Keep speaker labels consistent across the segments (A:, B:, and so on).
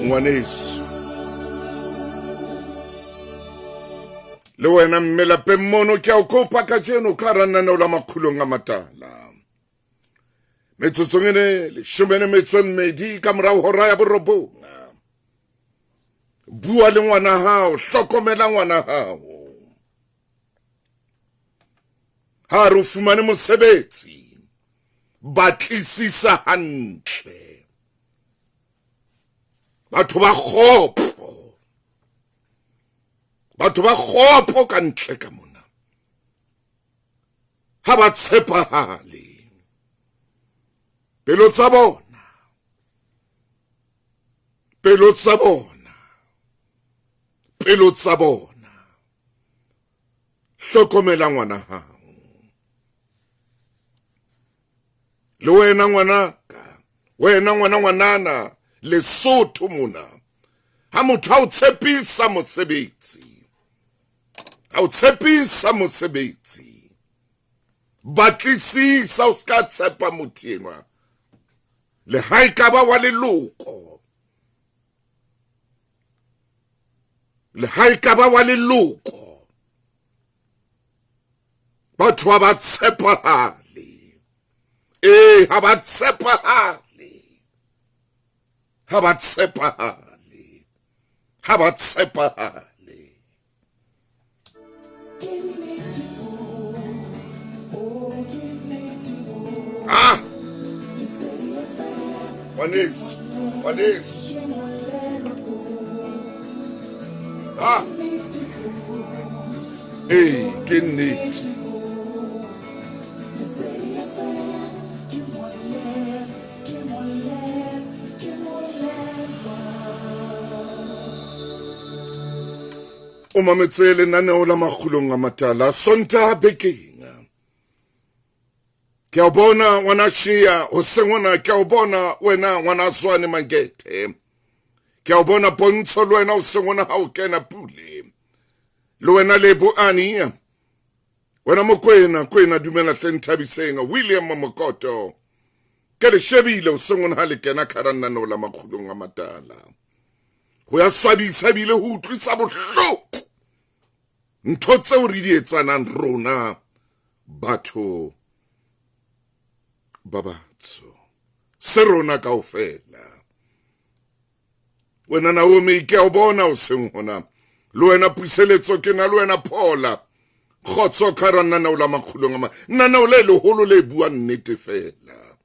A: Ngwaneso le wena mmela pemmono ke a o kopa ka jeno ka ranana la makhulong a matala metsotsongene le shumene metsemmedi ka morao hora ya borobonga bua le ngwana hao hlokomela ngwana hao ha re fumane mosebetsi batlisisa hantle batho ba kgopo ka ntle ka mona ha ba tshepahale pelo tsa bona hlokomela ngwana hao le wena ngwanana Lesotho mona ha motho ha o tshepisa mosebetsi batlisisa o ska tshepa motho enwa le ha ekaba wa leloko batho ha ba tshepahale ha ba tshepahale What is? Hey, get neat. Umametsele naneo la makhulong a matala sonta bekeng ke a bona ngwana shia o sengwana ke a bona wena ngwana Zwane Mangete ke a bona pontsho le wena o sengwana ha o kena pule le wena lebo ani wena mokwena dumela Hlenthabiseng William Mokoto ke le shebile o sengwana ha le kena karanano la makhulong a matala ho ya swabisa bile ho utlwisa bohloko ntho tseo re di etsanang rona batho babatso se rona kaofela wena Naomi ke a bona o seng hona le wena Puseletso ke na le wena Paula khotso karanana o la makhulong a nana o le holo le bua nnete fela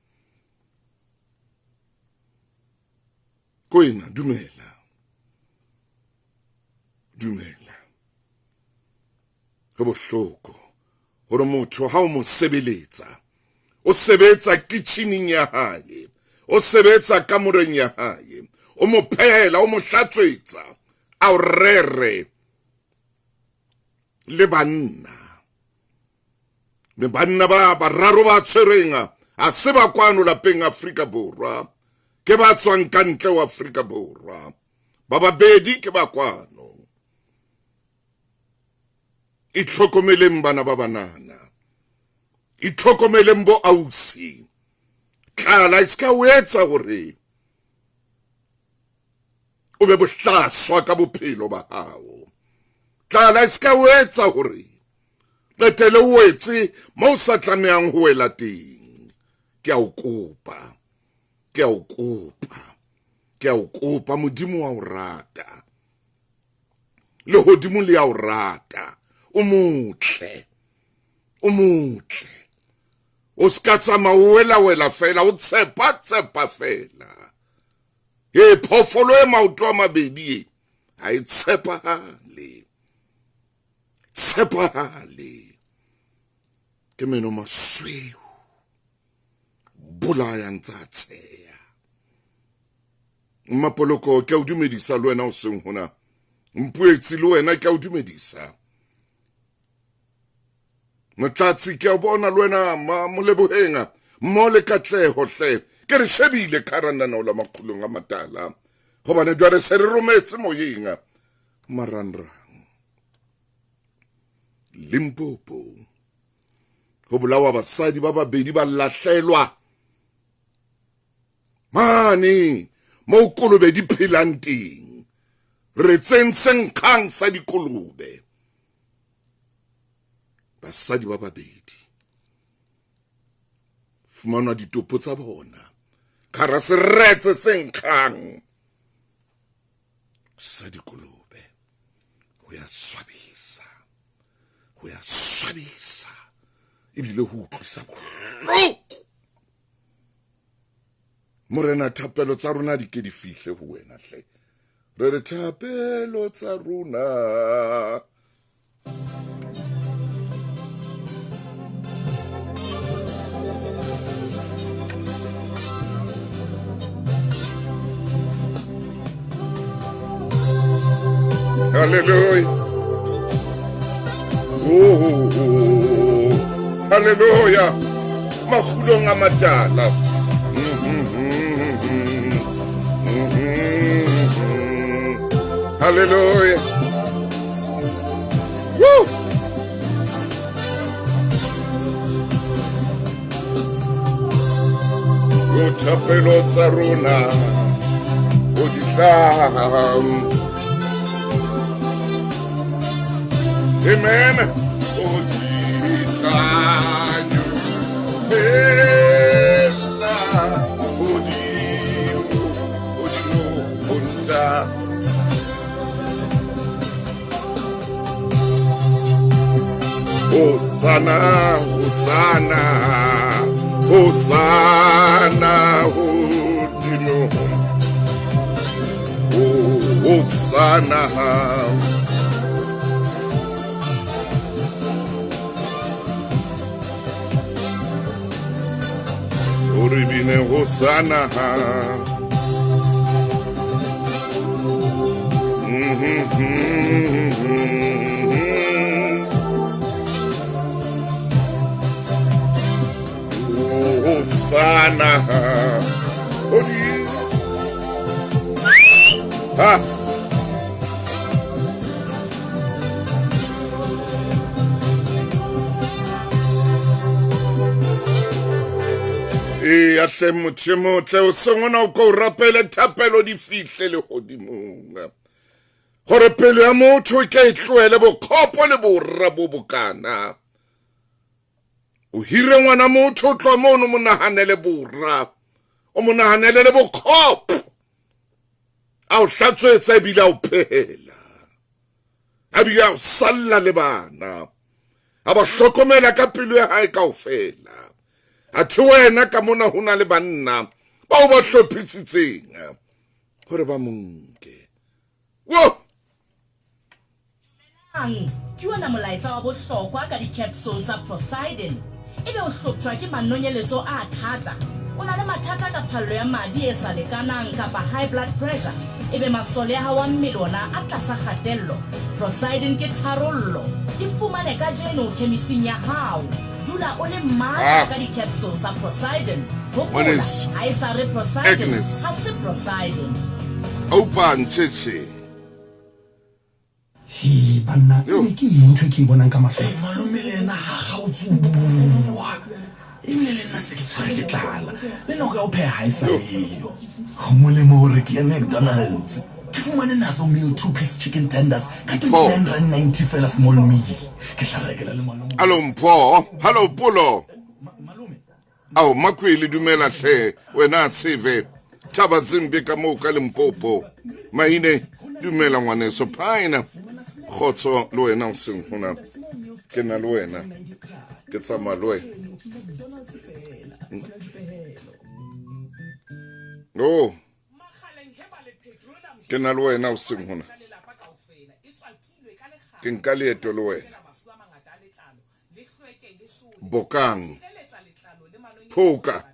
A: koina dumela ho bohloko hore motho ha o mo sebeletsa o sebetsa kitchening ya hae o sebetsa kamoreng ya hae o mo phehela o mo hlatswetsa a o rere le banna ba bararo ba tshwerenga a se ba kwano lapeng Afrika Borwa ke ba tswang ka ntle wa Afrika Borwa ba babedi ke ba kwano itlhokomeleng bana ba banana itlhokomeleng bo ausi tlala iska o etsa hore o be bohlaswa ka bophelo ba hao tlala iska o etsa hore qetele o etse mo sa tlamehang ho wela teng ke a o kopa modimo wa o rata le hodimo le ya o rata o motle o ska tsamauela fela o tshepa fela phofolo e maoto a mabedi ha e tshepahale ke meno masweu bolaya ntsa tseya mmapoloko ke a o dumedisa le wena o seng hona mpuetsi le wena ke a o dumedisa Motlatsi ke a bona le wena Molebohenga mo le katleho hle ke re shebile kharanana ola makhulong a matala gobane jwale se re rometse moyeng maranrang Limpopo go bolawa basadi ba babedi ba lahlelwa mane mo kolobe di phelang teng re tsentseng kgang sa dikolobe basadi ba babedi fumanwa ditopo tsa bona kara seretse senkgang sa dikolobe go ya swabisa ebile ho utlwisa bohloko morena thapelo tsa rona di ke di fihle ho wena hle re re thapelo tsa rona Hallelujah. Oh, hallelujah. Makhulong a matala. Hallelujah. Woo! O thapelo tsa rona o di tlang. Amen. Oh, Ditanyo, Bella, Odimo, Onta. Hosanna, Hosanna, Hosanna, Odimo. Oh, Hosanna. Oribine Hosanna. Hosanna. Ha. A tle motle o sengona o ko rapele thapelo di fihle le godimong gore pelo ya motho ke e tloele bokgopo le borra bo bokana o hire ngwana motho o tlo mono mo nahanele borra o mo nahanele le bokgopo a o hlatswetsa ebile a o phehela a bile a o salla le bana a ba hlokomela ka pelo ya hae kaofela a thi wena ka mona hona le banna ba o ba hlophisitseng gore ba monke wo
B: ke wona molaetsa wa bohlokwa ka di-capsule tsa Poseidon ebe o hloptjwa ke manonyeletso a thata o na le mathata ka phallo ya madi e sa lekanang kapa high blood pressure ebe masole a hao a mmele ona a tlasa kgatello Poseidon ke tharollo ke fumane ka jeno khemising ya hao dula o le matla ka di-capsule tsa Poseidon hopola ha e sa re Poseidon ha se Poseidon
A: open cheche
C: He banna ke intwe ke bona ka mahlo
D: malome lena ha ga o tsubua e ne le nna se ke tshware ke tlala le no ka o phe ha isa leyo go molemo hore ke ya McDonald's ke fumane nazo meal 2-piece chicken tenders ka 29.90 fela small meal ke tla rekela le malome
A: Hello Mpho hello Polo
D: malome
A: aw makwele dumela hle wena seve thaba zimbe ka mo ka Limpopo maine dumela ngwaneso phaina khotso lo wena o seng hona ke na lo wena ke tsama lo wena no ke na lo wena o seng hona ke nka leeto lo wena Bokang Phoka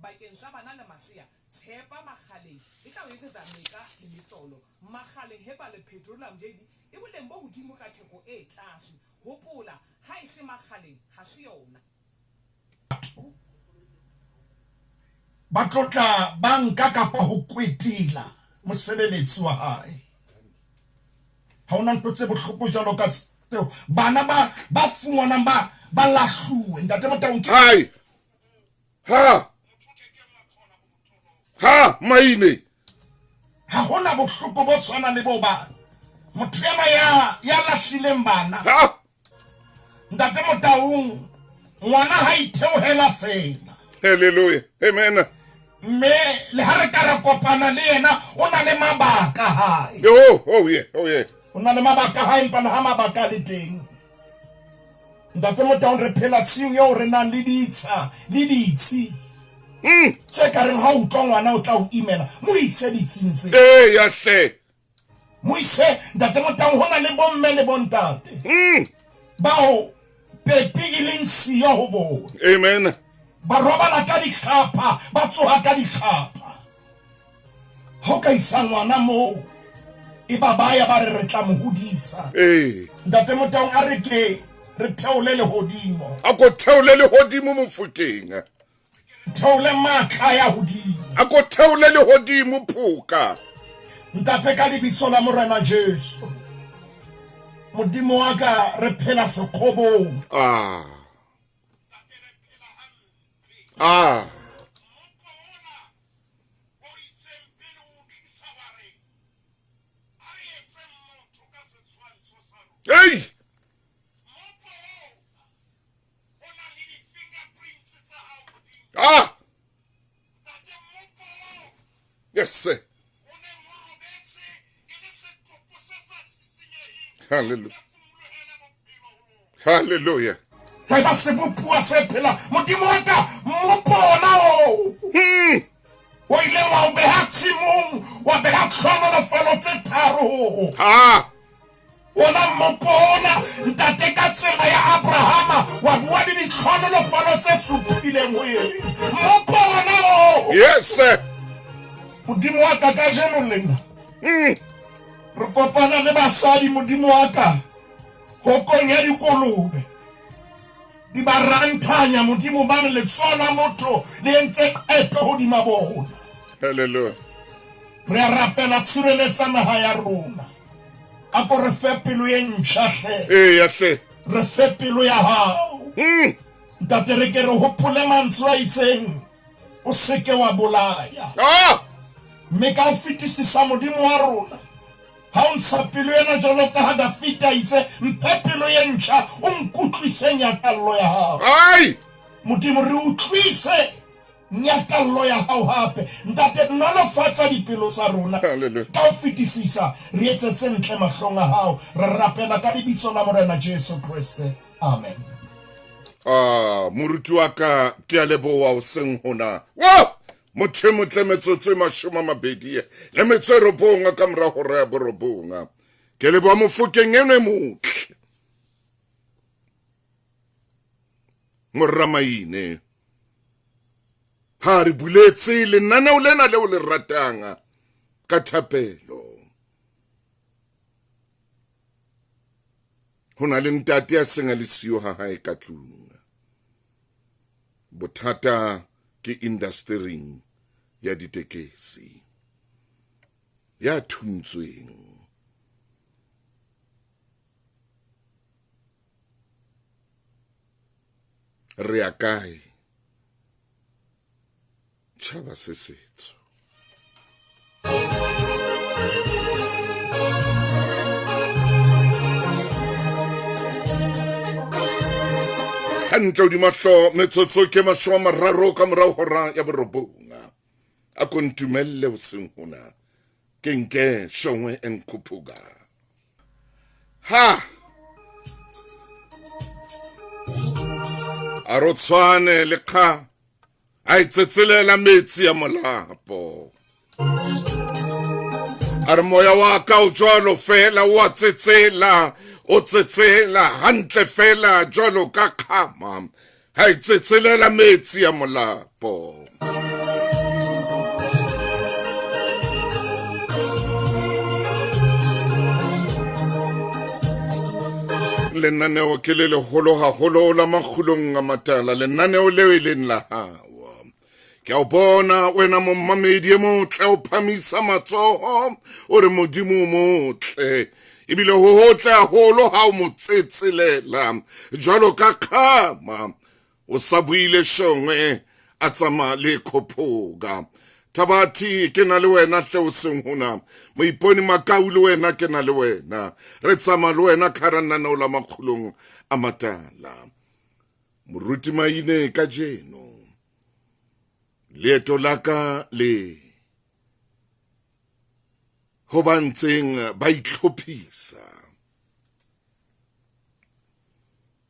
E: bakeng sa bana le masea tshepa magaleng e tla o etsetsa meka le metolo magaleng he ba le petroleum jedi e boleng bo godimo ka theko e tlase hopola ha e se makgaleng ha se yona
D: ba tlotla banka kapa ho kwetila mosebeletsi wa hae ha ona ntlo tse bohloko jalo ka tseo bana ba fumanang ba lahluwe ntate Motaung
A: hai ha maine
D: ha hona bohloko bo tshwana le bo bana motho ya lahlileng bana
A: ha
D: ntate Motaung ngwana ha itheohela fela
A: hallelujah amen
D: mme le ha re ka ra kopana le yena o na le mabaka hae
A: oh yeah
D: o na le mabaka hae empa ha mabaka le teng ntate Motaung re phela tsing yo re nang le ditsha le ditsi tse ka reng ha o tlo ngwana o tla o imela mo ise ditsing tse
A: ya hle
D: mo ise ntate Motaung hona le bomme le bontate bao pepi e leng siyo ho bona
A: amen
D: ba robala ka dikgapha ba tsoha ka dikgapha ho ka isa ngwana mo e ba baya ba re tla mo hodisa ntate Motaung a re ke re theole le hodimo
A: a ko theole le hodimo mofukeng
D: theole matla ya hodimo
A: a ko theole le hodimo phuka
D: ntate ka lebitso la Morena Jesu modimo wa ka re phela sekgobong
A: hey yes sir hallelujah
D: ha ba se bopua se phela modimo wa ka mopona o ile wa beha tsimong wa beha khona falo tse tharo wona mopona ntate ka tsela ya Abrahama wa bua di khona falo tse supileng ho yena mopona
A: yes sir
D: modimo wa ka ka jeno lena re kopana le basadi modimo wa ka ho konya dikolobe di barantanya modimo ba le tsona motho le ntse eto ho di mabona
A: hallelujah
D: re rapela tshireletsa naha ya rona a ko re fe pelo e ntšha
A: ya hle
D: re fe pelo ya hao ntate re ke re hopole mantswe a itseng o seke wa bolaya mme ka o fetisisa modimo wa rona ha o ntsha pelo ena jalo ka ha Dafita itse mphe pelo e ntšha o nkutlwise nyakallo ya hao modimo re utlwise nyakallo ya hao hape ntate nolofatsa dipelo tsa rona ka o fetisisa re etsetse ntle mahlong a hao re rapela ka lebitso la Morena Jesu Kriste amen
A: moruti wa ka ke a leboha o seng hona motho motle metsotso 20 le metso 9 ka mora hora ya borobonga ke leboha mofokeng ene motle moramaine ha re buletse lenaneo lena leo le ratang ka thapelo hona le ntate a senga le siyo ha hae ka tlung bothata ke industry ya ditekesi ya thuntsweng re ya kae tšhaba se setso hantle di mahlo metsotso ke 30 ka morao hora ya borobonga a kontumelle o seng hona ke nke shongwe enkuphuga a rotswane le kha a itsetselela metsi ya molapo a re moya wa ka o jwalo fela wa tsetsela o tsetsela hantle fela jwalo ka khama ha itsetselela metsi ya molapo lenaneo ke le leholo haholo la makgulong a matala, lenaneo leo e leng la hao. Ke a o bona wena mommamedi e motle o phamisa matsoho o re Modimo o motle, ebile ho hotle haholo ha o mo tsetselela jwalo ka kgama o sa buile shongwe a tsamaya le khophoga. Tabati ke na le wena hle o seng hona, moiponi Makau le wena ke na le wena, re tsamaya le wena kharanana la makgulong a matala. Moruti Maine ka jeno leeto la ka le ho ba ntseng ba itlhophisa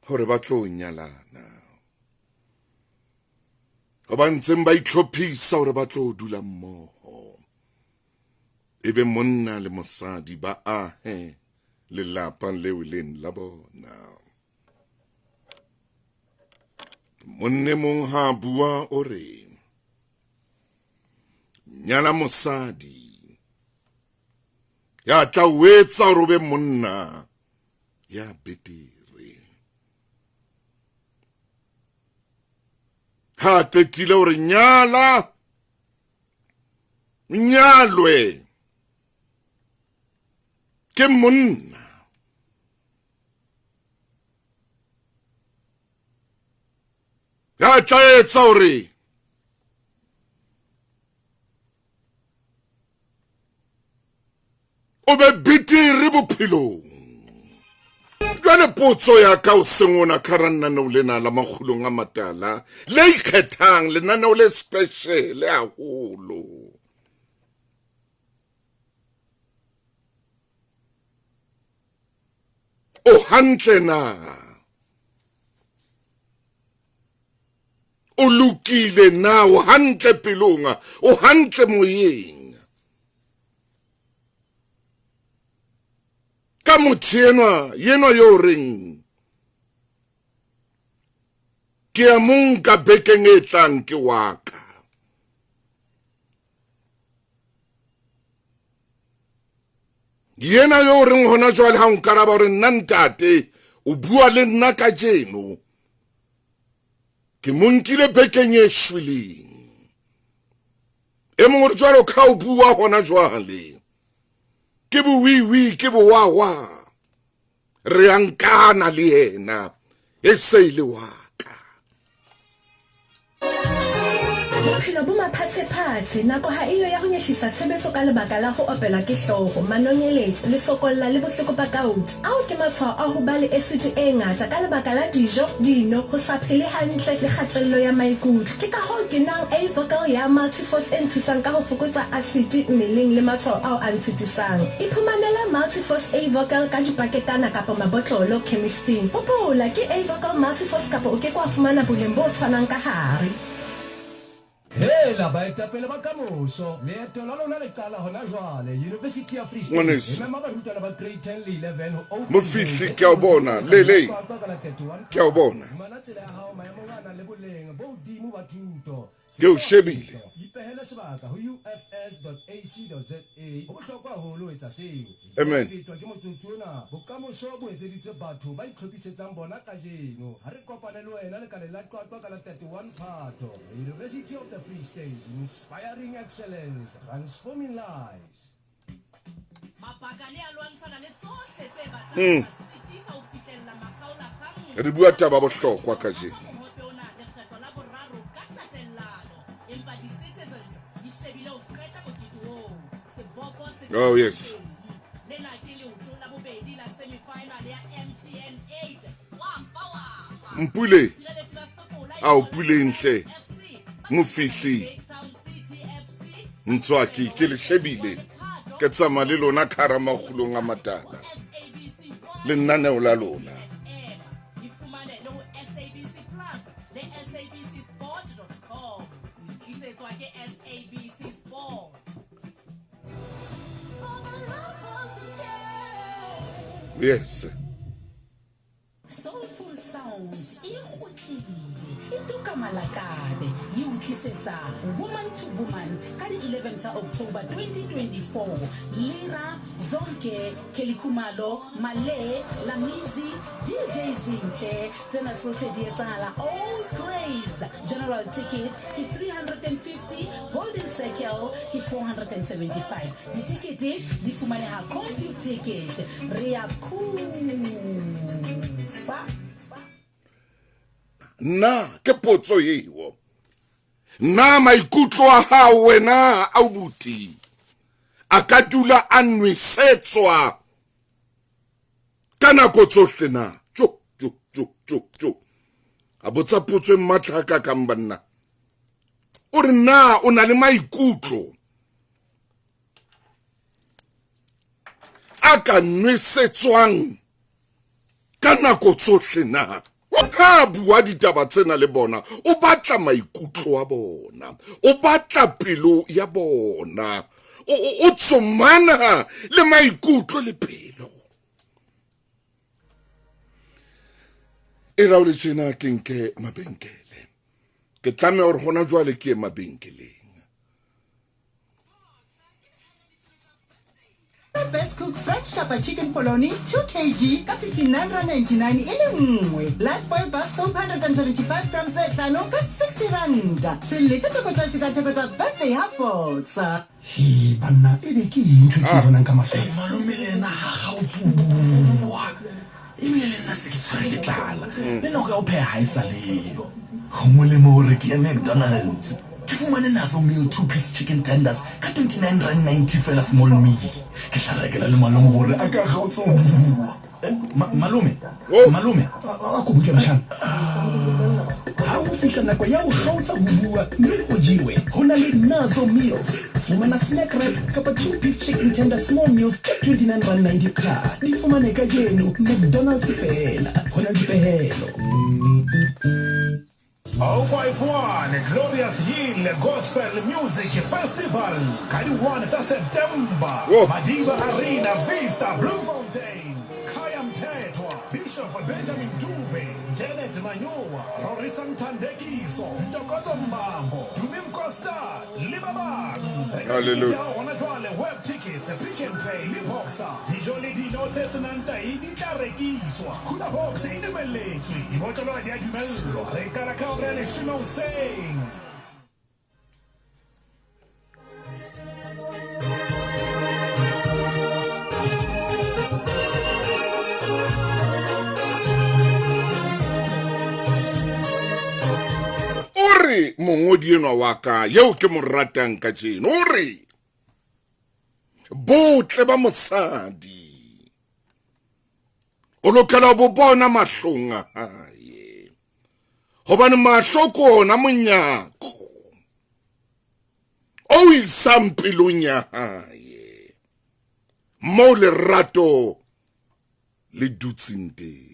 A: hore ba tlo nyalana, ho ba ntseng ba itlhophisa hore ba tlo dula mmoho, ebe monna le mosadi ba ahe lelapa leo leng la bona. Monne mong ha bua o re nyala mosadi ya tla o etsa hore o be monna ya betere. Ha qetile hore nyala nyalwe ke monna, ya tla etsa hore o be betere bophelong. Jwale potso ya ka o sengona kharanana o lena la makgulong a matala le ikgethang, lenaneo le special haholo. O hantle na? O lokile na? O hantle pelong? O hantle moyeng? Ka motho yenwa yo reng ke a monka bekeng e tlang ke waka. Yena yo reng hona jwale ha nkaraba hore nna ntate o bua le nna ka jeno, ke monkile bekeng e shweleng. E mongwe jwale o ka o bua hona jwale ke buwiwi ke bowawa, re ankana le yena e se ile waka.
F: Bophelo bo maphatsephatse, nako ha iyo ya ho nyeshisa tshebetso ka lebaka la ho opelwa ke hlooho, manonyeletso le sokolla le bohloko ba gout. Ao ke matshwao a ho ba le acid e ngata ka lebaka la dijo, dino, ho sa phele hantle le kgatello ya maikutlo. Ke ka hoo ke nang A-Vocal ya Multiforce e nthusang ka ho fokotsa acid mmeleng le matshwao ao a ntshitisang. Iphumanela Multiforce A-Vocal ka dipaketana kapa mabotlolo chemisteng. Hopola ke A-Vocal Multiforce kapa o ke kwa fumana boleng bo tshwanang ka hare.
G: Hela baetapele ba kamoso leeto la lona le qala hona jwale University of Free State e mema barutwana ba grade 10 le 11 ho
A: Mofihli ke a bona lele ke a bona
G: manatsela ya hao maemo ana le boleng bo dimo ba thuto
A: ke o shebile
G: ipehela sebaka ho ufs.ac.za ho bohlokwa haholo etsa seo.
A: Amen.
G: Fetwa ke motsotso ona bokamoso bo etseditswe batho ba itlhophisetsang bona ka jeno. Ha re kopane le wena le ka le la qwaqwa ka la 31 Phato. University of the Free State, inspiring excellence, transforming lives.
B: Mapakane a lwantshana le tsohle tse batlang ba sitisa ho fihlella makgaola kgang.
A: re bua taba bohlokwa ka jeno. Oh yes. Mpule au pule nhle Mofihli Ntswaki ke le shebile ke tsama le lona khara magulong a matala le nnaneo la lona.
F: Yes.
B: Soulful sound. Gold e kgotlile e tuka malakabe e utlwisetsa Woman to Woman ka di 11 tsa October 2024. Lira, Zonke, Kelly Khumalo, Male, Lamizi, DJ Zinhle, tsena tsohle di etsahala All Grace. General ticket ke 350, Golden Circle ke 475. Di ticket di fumaneha Compute Ticket. Rea kufa.
A: Na ke potso eo. Na maikutlo a hao wena abuti a ka dula a nwisetswa ka nako tsohle na. Jo a botsa potso e matla ka kang banna. O re na o na le maikutlo a ka nwisetswang ka nako tsohle na. Ha bua ditaba tsena le bona o batla maikutlo a bona, o batla pelo ya bona, o tsomana le maikutlo le pelo. E ra o le tsena ke nke mabenkele ke tlame hore gona jwale ke mabenkeleng.
H: Best Cook French Kappa Chicken Polony 2 kg ka 59.99 ile nngwe. Life boiled bath soap 175 grams e hlano ka 60 rand. Selete theko tsa birthday hotpots.
C: He banna e be ke eng ntho ke bonang ka mahlelo.
D: Malome lena ha ga o tsubua ebile le nna se ke tshwere ke tlala le nako ya o pheha ha e sa leyo go molemo hore ke ya McDonald's ke fumane nazo meal 2-piece chicken tenders ka 29.90 fela small meal ke tla rekela le malome hore a ka ga o tsubua. Malome
C: a go butla mashana
G: ha o fihla nako ya ho kgaotsa ho bua mme o jiwe ho na le nazo meals fumana snack wrap kapa 2-piece chicken tender small meals ka 29.90 ka di fumane ka jeno McDonald's fela ho na dipehelo.
I: 051 Glorious Hill Gospel Music Festival kadi 1 September Madiba Arena Vista Bloemfontein Kaya Mthethwa Bishop Benjamin Dube Janet Manyowa Rorisa Mthandekiso Ntokozo Mbambo Dumim Costa Libaba.
A: Hallelujah.
I: Web tickets Pick and Pay Liboxa Dijoli di notes nanta idi tarekiswa Kuna box inimeletswi Ibotolo ya dumelo Rekara kaurele Shimon Singh.
A: Ori mongodi enwa waka yeo ke mo ratang ka jeno ori botle ba mosadi o lokela bo bona mahlong a hae hobane mahlo ke ona monyako o isang pelong ya hae mo lerato le dutseng teng.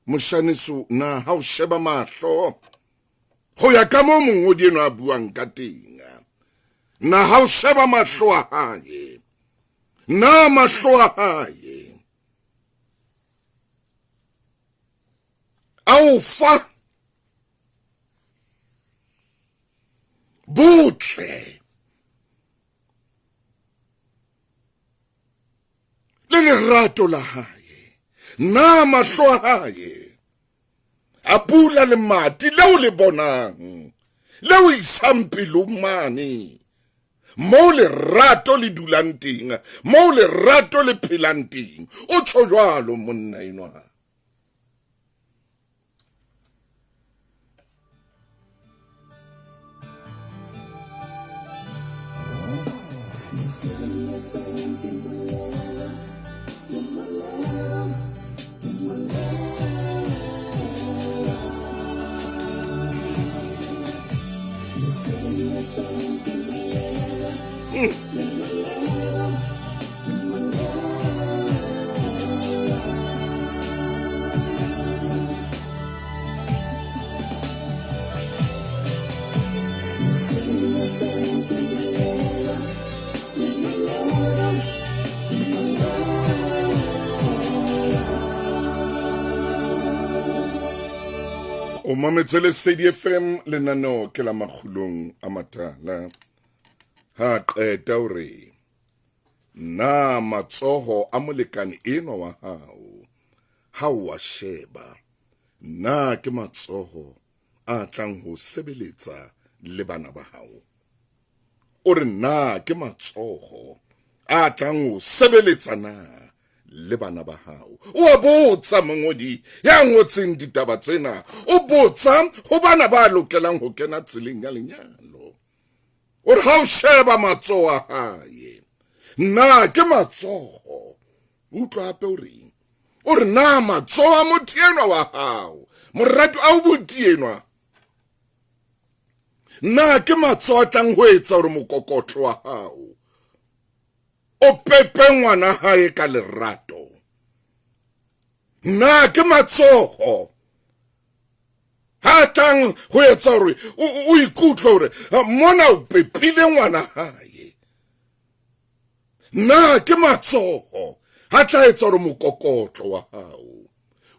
A: Moshaniso na ha o sheba mahlo ho ya ka mo mongodi enwa a buang ka teng. Na ha o sheba mahlo a hae na mahlo a hae au fa botle le lerato la hae na mahlo a hae a pula le mati leo le bonang leo isang pelong mane mo lerato le dulang teng mo lerato le phelang teng o tsho jwalo monna enwa. O mametsele CDFM lenaneo ke la makgulong a matala. Ha qeta hore na matsoho a molekane enwa wa hao ha wa sheba na ke matsoho a tlang ho sebeletsa le bana ba hao. O re na ke matsoho a tlang ho sebeletsa na le bana ba hao. O botsa mongodi ya ngotseng ditaba tsena, o botsa ho bana ba lokelang ho kena tseleng ya lenyalo. O re ha o sheba matsoho a hae na ke matsoho, utlwa hape o reng? O re na matsoho a motho enwa wa hao, morato a o botienwa, na ke matsoho a tlang ho etsa hore mokokotlo wa hao o pepe ngwana hae ka lerato. Na ke matsoho ha tlang ho etsa hore o ikutlwe hore mona o pepile ngwana hae. Na ke matsoho ha tla etsa hore mokokotlo wa hao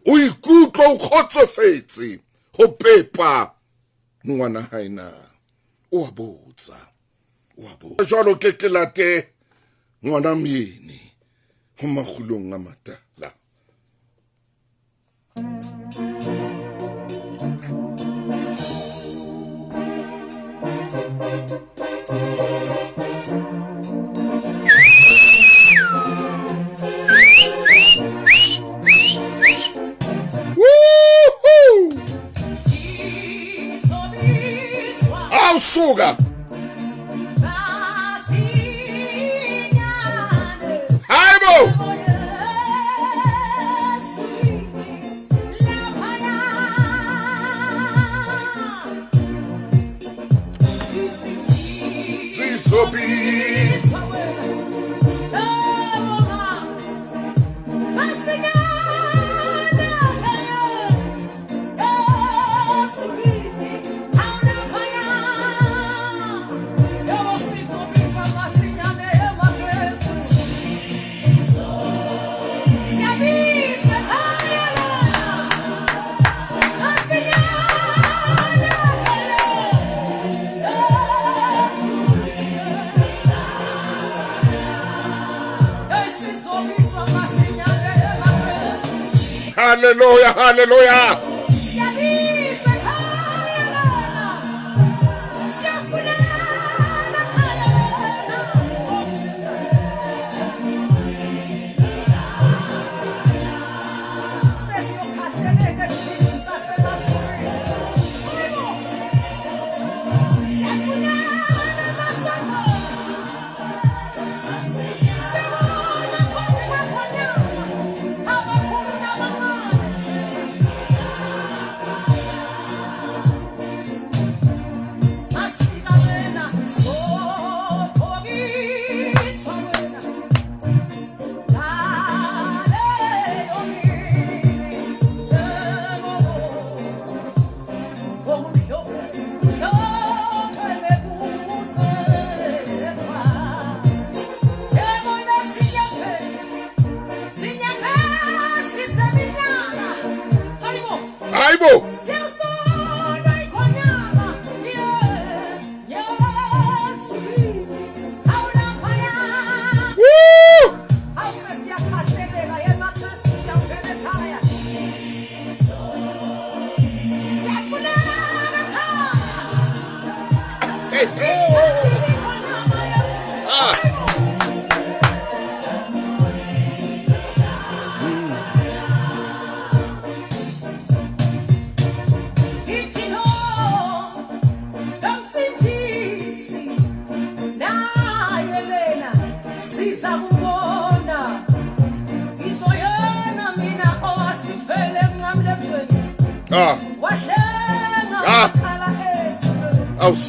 A: o ikutlwe o kgotsofetse ho pepa ngwana hae na. O a botsa, o a botsa. Jwalo ke late ngwana mieni ho makgulong a matala. Woohoo! Suga Haibo Hallelujah, hallelujah.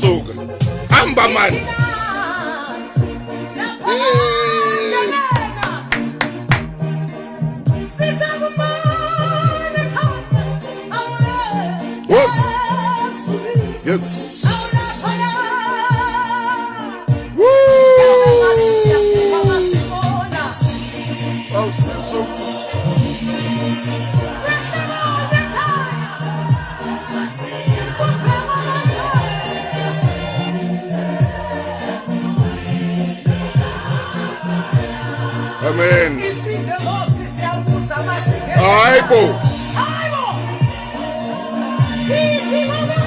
A: Suga hamba man what? Yes. Woo! Oh, so Amen.
E: Isigelosi siyabuza masike.
A: Hayibo.
E: Hayibo. Sithi baba.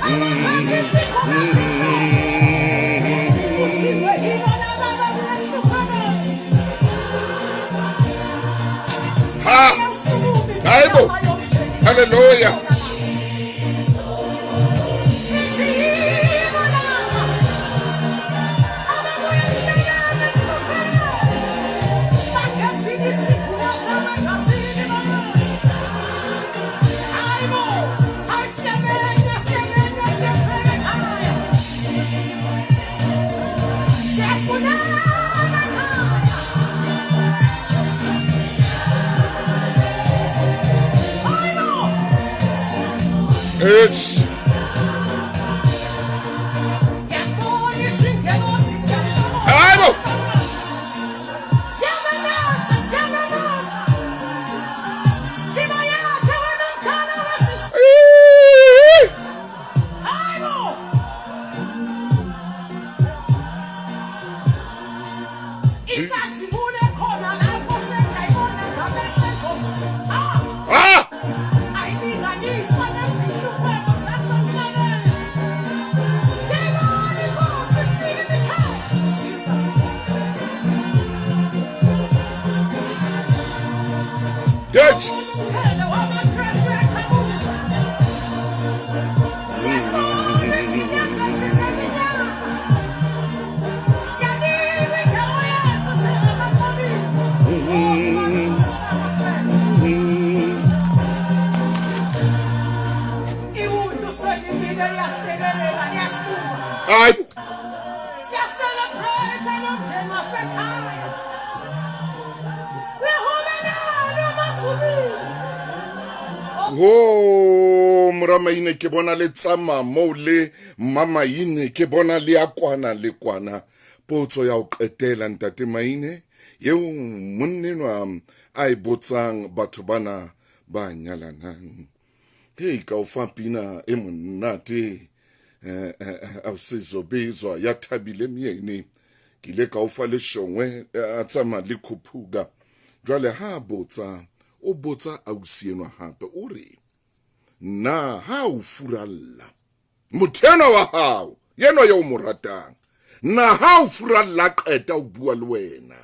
E: Abafake sikhona uthini ibona baba bahlukana.
A: Ha. Hayibo. Hallelujah. It's Maine ke bona le tsama mo le mama ine ke bona le akwana le kwana potso ya o qetela ntate Maine yeo monnenwa a e botsang batho bana ba nyalanang hey ka o fa pina e monate a sezo bezwa ya thabile miene ke le ka o fa le shongwe a tsama le khuphuga jwale ha botsa o botsa a usienwa hape o re na ha o furalla mothena wa hao yena yo mo ratang na ha o furalla qeta o bua le wena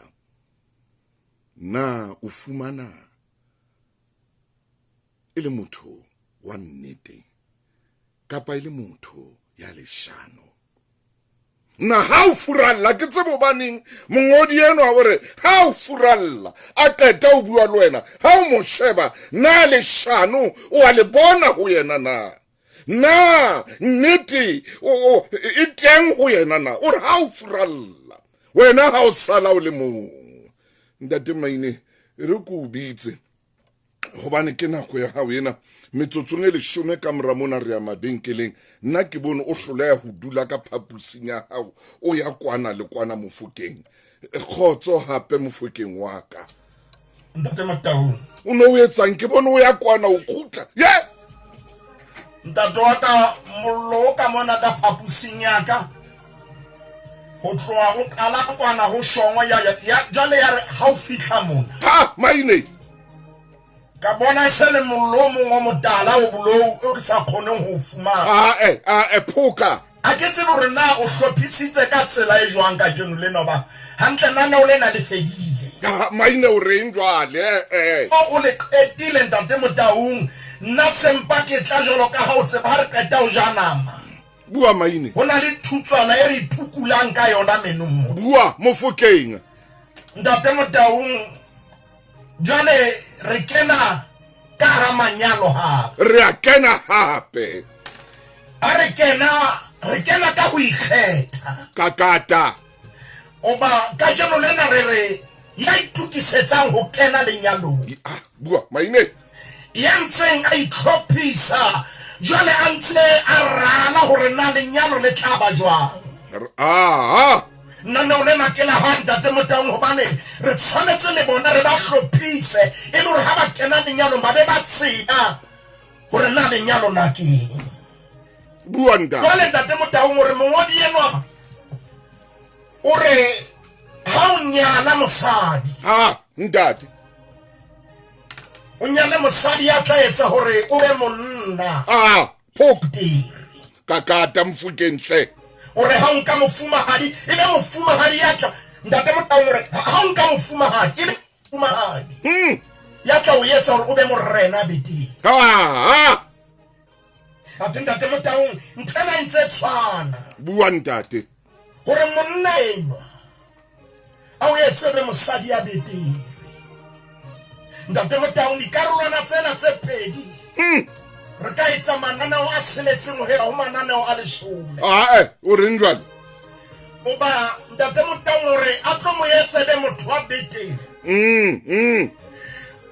A: na o fumana ile motho wa nnete kapa ile motho ya leshano na ha o furalla ke tsebo baneng mongodi eno a hore ha o furalla a qeta o bua le wena ha o mo sheba na leshano o a le bona ho yena na nnete o iteng ho yena na o re ha o furalla wena ha o sala o le mong ntate Maine re go bitse hobane ke nako ya hao yena metsotsong e leshome ka mora mona re ya mabenkeleng nna ke bone o hloleha ho dula ka phapusing ya hao o ya kwana le kwana mofokeng khotso hape mofokeng wa ka
D: ntate Mataung
A: o no o etsang ke bone o ya kwana o khutla
D: ntate wa ka mollo ka mona ka phapusing ya ka ho tloa go kala kwana go shongwa ya jale ya ha o fihla mona
A: ha Maine
D: ka bona sele mollo mo modala o bulo o sa khoneng ho fumana
A: phoka
D: a ke tsebo re na o hlophisitse ka tsela e jwang ka jeno le no ba hantle nana o le na le fedile
A: Maine o re njwale
D: o le etile ntate Mataung nna sempa ke tla jolo ka ha o tseba ha re qeta o janama
A: bua Maine
D: hona le thutswana e re thukulang ka yona menong
A: bua mofokeng
D: ntate Mataung jale re kena ka ramanyalo ha
A: re a kena hape
D: a re kena ka ho ikgetha
A: kakata
D: oba ka jeno lena re ya itukisetsang ho kena lenyalong
A: bua Maine
D: ya ntseng a itlhophisa jwale a ntse a rala hore na lenyalo le tlaba jwang nna no le makela handa te Mataung hobane re tshwanetse le bona re ba hlophise e le hore ha ba kena lenyalo ba be ba tsena hore na lenyalo la ke
A: bua nda
D: jwale ntate Mataung hore mongodi enwa o re ha o nyala mosadi
A: ntate
D: o nyala mosadi ya tla etsa hore o be monna
A: phokti kakata mfukenhle
D: ore ha nka mofumahadi ebe mofumahadi ya tla ntate Motaung hore ha nka mofumahadi ebe mofumahadi ya tla o etsa hore o be morena beti ntate Motaung ntena ntse tshwana
A: bua ntate
D: hore monna enwa a o etse be mosadi ya beti ntate Motaung dikarolwana tsena tse pedi re ka etsa mananeo a tsheletseng ho ya ho mananeo a 10
A: o reng jwalo
D: o ba ntate Motaung hore a tlo mo etse be motho wa beti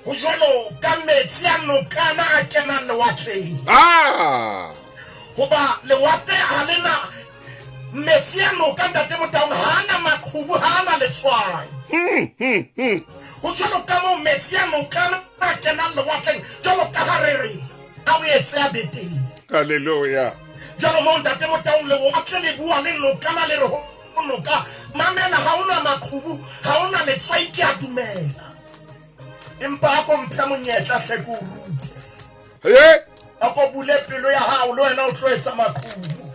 D: ho jwalo ka metsi a nokana a kenang lewatleng ho ba lewatle ha lena metsi a noka ntate Motaung ha na maqhubu ha na letswai ho jwalo ka mo metsi a nokana a kenang lewatleng jwalo ka harere a o etse a beti
A: haleluya
D: jalo mo ntate Motaung le watle le bua le nokana le re ho noka mamela ha ona maqhubu ha ona letswai ke a dumela empa ko mpha monyetla hle ko rute ako bule pelo ya hao le wena o tlo etsa makhubu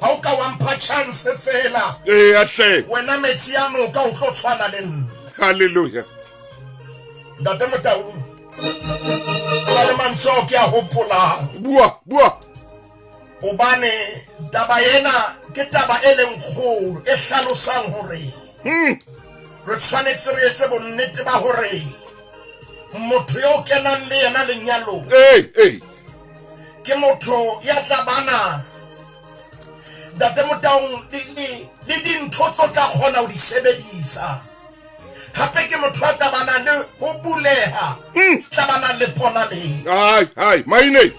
D: ha o ka wa mpha chance fela
A: ahle
D: wena metsi ya noka o tlo tshwana le nna
A: haleluya
D: ntate Motaung le mantso ke a hopola
A: bua
D: o bane taba ena ke taba e leng kgolo e hlalosang hore re tshwanetse re etse bonnete ba hore motho yo kenang le yena lenyalo ke motho ya tla bana ntate Motaung le dintho tso tla kgona ho di sebedisa hape ke motho ya tla bana le ho buleha tla bana le pona le
A: maine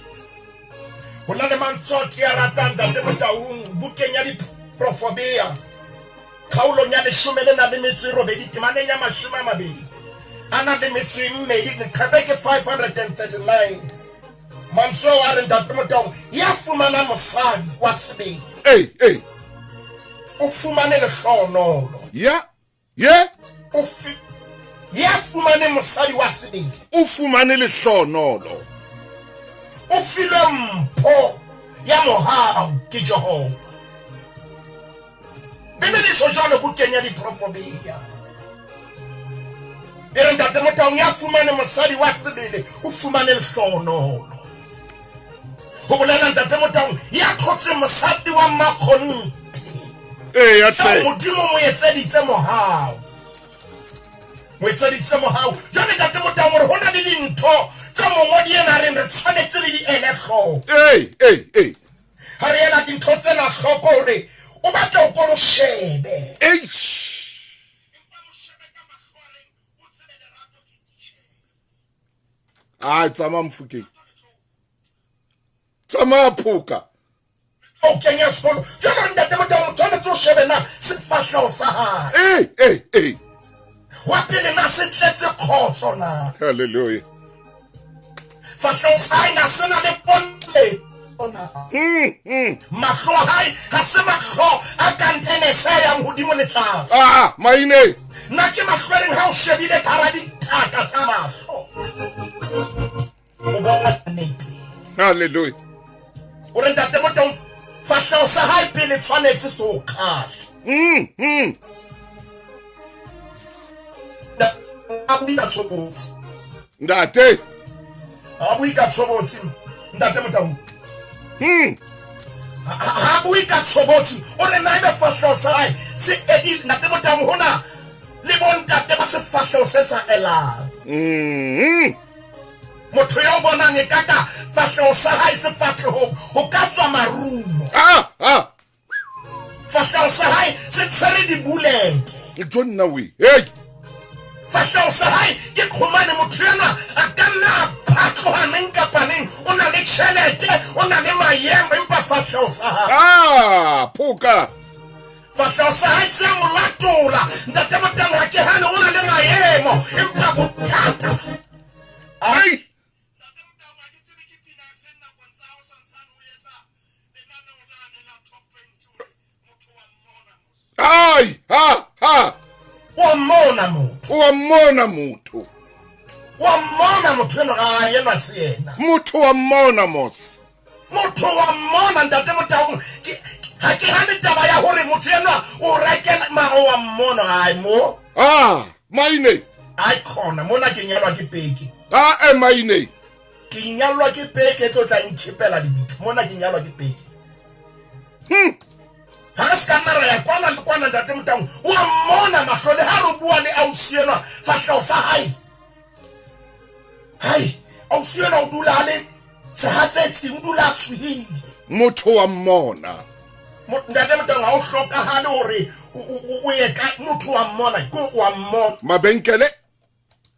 D: ho na le mantso ke ya ratang ntate Motaung bukeng ya diprofobia khaulong ya 18 temaneng ya 20 ana le metsi mmedi leqhebe ke 539 mantso a re ntate Motaung ya fumana mosadi wa sebele o fumane le hlonolo ya fumane mosadi wa sebele
A: o fumane le hlonolo
D: o file mpho ya mohau ke Jehova Bibele so jalo bukeng ya diprofobia ere ntate Motaung ya fumane mosadi wa sebele o fumane le hlonolo ho bolela ntate Motaung ya thotse mosadi wa makhonti
A: ya tle
D: modimo mo etseditse mohau jane ntate Motaung hore hona le dintho tsa mongodi ena re tshwanetse le di ele hloko ha re ela dintho tsena hloko hore o batla o kono shebe
A: tsama mfukeng tsama phuka
D: o kenya solo jalo ntate Motaung tshwanetse o shebe na sefahleho sa hae wa pele na se tletse khotso na
A: haleluya
D: fahleho sa hae na sena le ponte mahlo a hae ha se mahlo a kantenesa yang hodimo le tlase
A: maine
D: nna ke mahlo ha o shebile ka hara dithaka tsa mahlo o bona nnete
A: haleluya
D: o re ntate Motaung fahleho sa hae pele tshwanetse se o kgahle
A: ntate
D: bui ka tshobotsi ntate Motaung ha bui ka tshobotsi o re na ebe fahleho sa hae se edi ntate Motaung hona le bontate ba sefahleho se sa elang motho yo bonang e kaka fahleho sa hae sefahlehong ho ka tswa marumo fahleho sa hae se tshwere dibulete
A: jonna we
D: fahleho sa hae ke khumane motho yana a ka nna phatloha neng kapa neng o na le tjhelete o na le maemo empa fahleho sa hae
A: phuka
D: fahleho sa hae se a mo latola ntate Motaung ha ke hane o na le maemo empa bothata
A: wa mmona motho
D: wa mmona motho eno ga yena se yena
A: motho wa mmona mos
D: motho wa mmona ntate Motaung ha ke hane taba ya hore motho eno o reke mago wa mmona ga mo
A: maine
D: ai khona mona ke nyalwa ke peki
A: maine
D: ke nyalwa ke peki tlo tla nkipela dibika mona ke nyalwa ke peki ha se ka mara ya kwana ntate Motaung wa mmona mahlole ha ro bua le ausienwa fahlo sa hai ausienwa o dula le se ha tsetsi o dula tshwihile
A: motho wa mmona
D: ntate Motaung ha o hlokahale hore o ye ka motho wa mmona ko wa mmona
A: mabenkele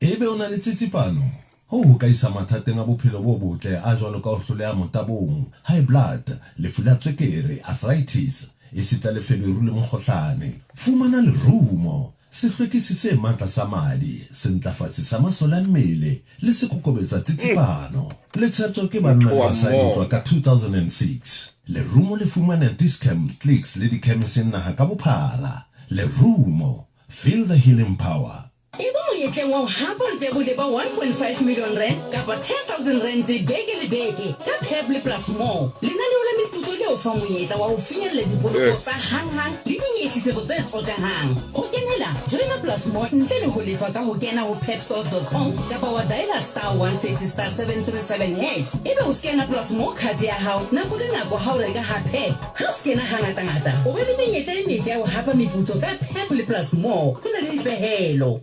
J: ebe ona le tsitsipano ho ka isa mathateng a bophelo bo botle a jwalo ka ho hloleha motabong high blood lefu la tswekere arthritis esita le feberu le mokgohlane fumana le rumo sehlwekisi se matla sa madi se ntlafatsi sa masola a mmele le se kokobetsa tsitsipano le tshetswa ke banna ba sa ntwa ka 2006 le rumo le fumana Discam Clicks le dikemiseng naha ka bophara le rumo feel the healing power.
B: Ebo moyetleng wa hapa ntebole ba 1.5 million rand kapa 10,000 rand beke le beke ka Pebble Plus More. Lenaneo la meputso le o fa monyetla wa ho finyella dipoloko tsa hanghang le dinyehlisetso tse tlhokehang. Ho kenela Join Plus More ntle le ho lefa ka ho kena ho pepsource.com kapa wa dialer *130*737#. Ebe o scanner Plus More card ya hao nako le nako ha o reka ha Pep. Ha o scanner ngata o ba le menyetla e metle ya ho hapa meputso ka Pebble Plus More. Ho na le dipehelo.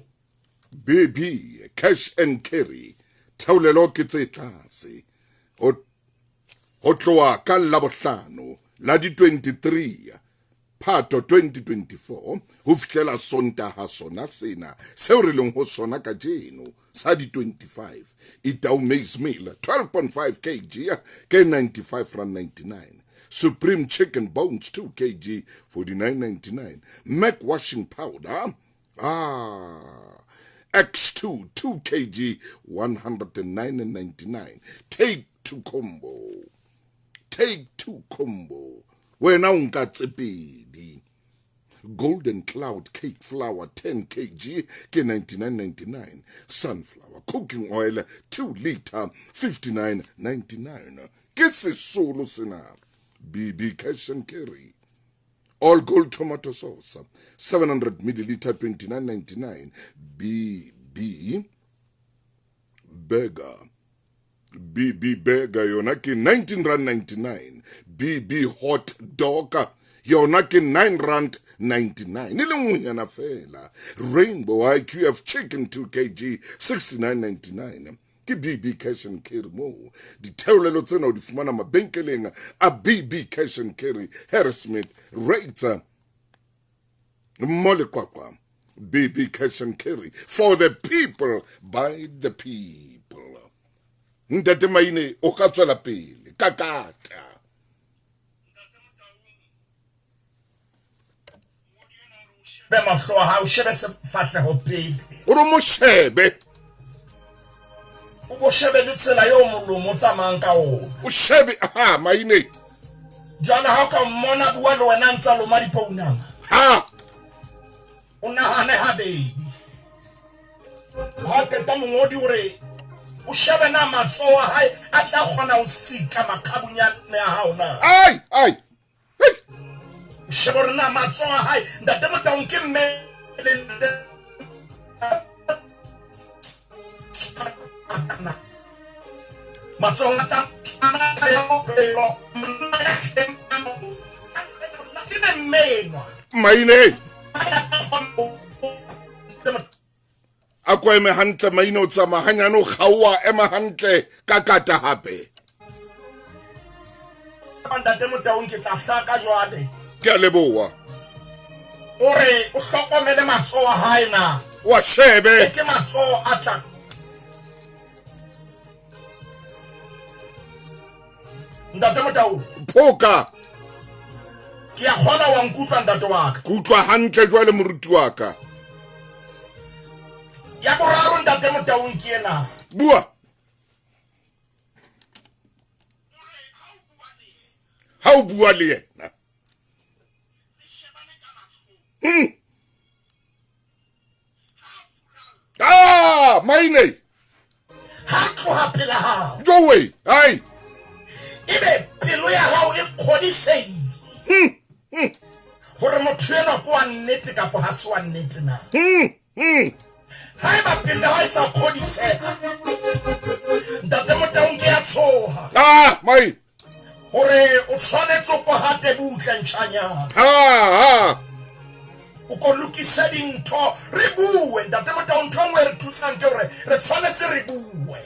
A: Baby cash and carry taulelo ke tse tlase ho tloa ka la bohlano la di 23 Phato 2024 ho fihlela Sontaha sona sena seo re leng ho sona ka jeno sa di 25 Itau maize meal 12.5 kg ke 95.99 Supreme chicken bones 2 kg 49.99 Mac washing powder X2 2 kg 109.99 Take 2 combo wena unka tsepedi Golden Cloud cake flour 10 kg ke 99.99 Sunflower cooking oil 2 liter 59.99 ke sesolo sena BB cash and carry All gold tomato sauce 700 milliliter 29.99 BB burger yona ke 19.99 BB hot dog yona ke 9.99 ile ngonyana fela Rainbow IQF chicken 2 kg 69.99 ke BB cash and carry mo ditheolelo tsena o di fumana mabenkeleng a BB cash and carry Harrismith Rates Molekwakwa BB cash and carry for the people by the people ntate maine o ka tswela pele kakata
D: be mahlo ha o shebe se fahleho pele
A: o re mo shebe
D: o bo shebe le tsela yo molomo tsamang ka o
A: shebe maine
D: jana ha ka mmona bua le wena ntsa lo ma dipounama o nahane habedi ha ke ta mongodi ore o shebe na matsoa hai a tla kgona o sika makhabunyane a hao na
A: ai
D: shebe na matsoa hai ntate Motaung ke mme matsoa ta
A: maine a kwa eme hantle maine o tsama hanyane o kgaoa ema hantle ka kata hape
D: ntate Motaung ke tla hlaka jwale
A: ke a leboa
D: ore o hlokomele matsoa hae na
A: wa shebe
D: ke matsoa a tla ntate Motaung
A: phoka
D: ke a kgona wa nkutlwa ntate wa ka
A: kutlwa hantle jwale moruti wa ka
D: ya boraro ntate Motaung ke ena
A: bua ha o bua le yena maine
D: ha tloha pele hao
A: jowe ai
D: ebe pelo ya hao e kgodisehile hore motho ena ko wa nnete kapo ha se wa nnete na ha eba pelo ha e sa kgodiseha ntate Motaung ke ya tshoha
A: mai
D: hore o tshwanetse go hate butle ntshanya o ko lokisa dintho re bue ntate Motaung ntho re thusang ke hore re tshwanetse re bue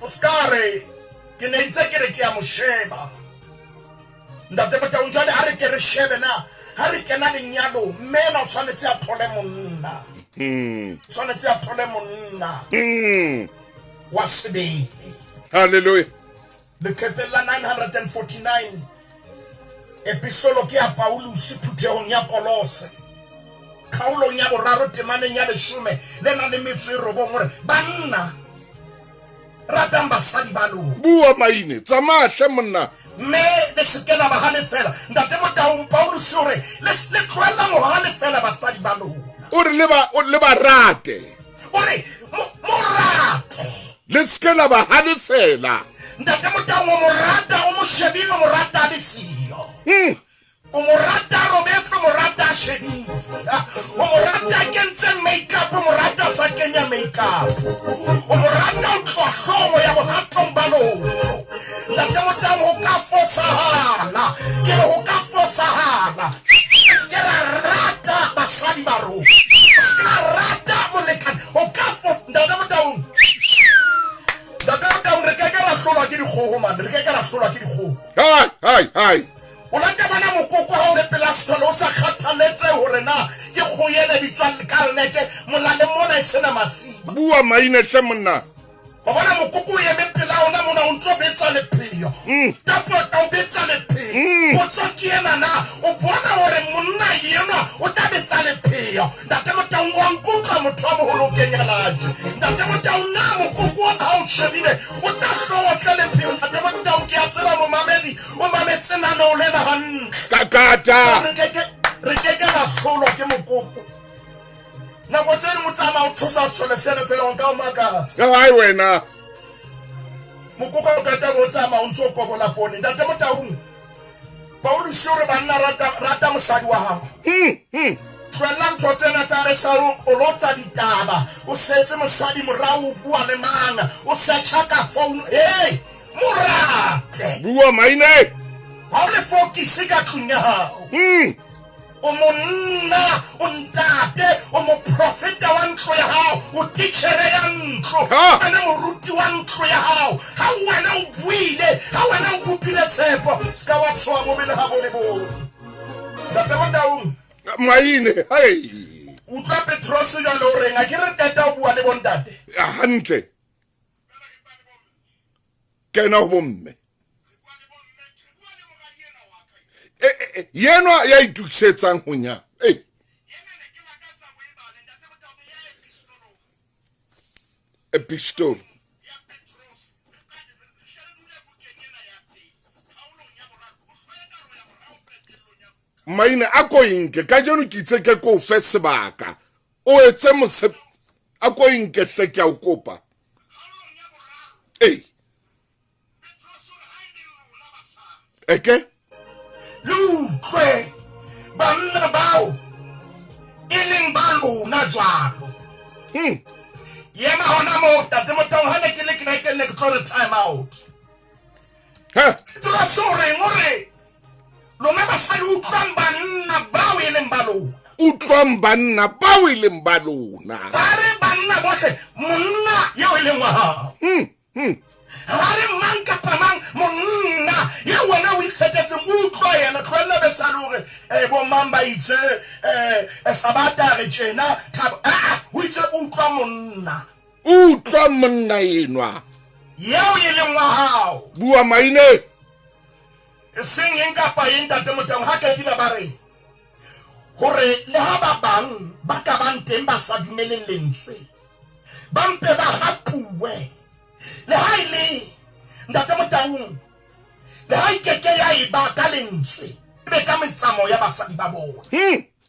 D: Oscar ke ne ntse ke re ke ya mosheba ntate Motaung jale a re ke re shebe na ha re kena lenyalo mmena o tshwanetse a thole monna tshwanetse a thole monna wa sebele
A: hallelujah
D: le kepela 949 episolo ke ya Paulus phuthehong ya Kolose khaulong ya boraro temaneng ya 10 le na le metso e robong hore banna ratang basadi ba lona
A: bua maine tsamahle monna
D: me le sekela ba hane fela ntate Motaung Paulus hore le tloela mo hane fela basadi ba lona
A: o re le ba rate
D: ore mo rate
A: le sekela ba hane fela
D: ntate Motaung mo rata o mo shebile mo rata le siyo o mo rata Roberto mo rata shebile o mo rata kentse makeup mo rata sa kenya makeup o mo rata tlhogo ya bohatong ba lona ntate Motaung ho ka fosahala ke ho ka fosahala skera rata basadi ba ro skera rata molekane o ka fosa ntate Motaung re ka la hlola ke dikgogo man re ka la hlola ke dikgogo
A: hai
D: o la ka bana mokoko ha o le pelastolo o sa khathaletse hore na ke go yene bitswang le karnete molale mona e sena masiba
A: bua maine hle monna
D: ba bona mokoko ye me pela ona mona o ntso betsa le pheo tapo ta o betsa le pheo o tsokiena na o bona hore monna yena o ta betsa le pheo ntate Motaung wa nkuka motho wa moholo kenya laje ntate Motaung na mokoko ha o shebile o ta hlowa le pheo ntate Motaung ke a tsela mo mamedi o mametse nana o lena han
A: kakata
D: re ke la hlola ke mokoko na go tsene motsama o tshosa tsole sene fela on ka o makatsa
A: ai wena
D: mokoko o ka ta go tsama o ntso go la pone ntate Motaung ba o le sure ba nna rata mosadi wa hao tloela ntho tsena tsa re sa o lotsa ditaba o setse mosadi morao o bua le manga o searcha ka phone morate
A: bua maine
D: ha o le focus ka tlunya hao o monna o ntate o mo profeta wa ntlo ya hao o teachere ya ntlo ana moruti wa ntlo ya hao ha wena o buile ha wena o bupile tshepo ska wa tswa mo bele ha bone bo ntate Motaung
A: maine hai
D: o tla Petros ya lo renga ke re tata o bua le bontate
A: hantle kena ho bomme yena ya itukisetsang ho nya epistol maina a ko inke ka jeno ke itse ke ko fe sebaka o etse mose a ko inke hle ke a o kopa eke
D: Lutre banna bao ileng ba lona jwalo yena hona mo tate Motaung ha ne ke ne ke tlo time out tla sore ngore lona ba sa utlwang banna bao ileng ba lona
A: utlwang banna bao ileng ba lona
D: ba re banna bohle monna yo ileng wa hao hare manka pamang monna ya wena o ikgethetse mutlo yena tloela be salore bo mamba itse sabata re tjena o itse
A: utlwa monna enwa
D: yeo e leng wa hao
A: bua maine
D: seng eng kapa eng ntate Motaung ha ka dila ba re hore le ha ba bang ba ka bang teng ba sa dumeleng lentswe ba mpe ba hapuwe le ha ile ntate Motaung le ha ikeke ya iba ka lentswe be ka metsamo ya basadi ba bona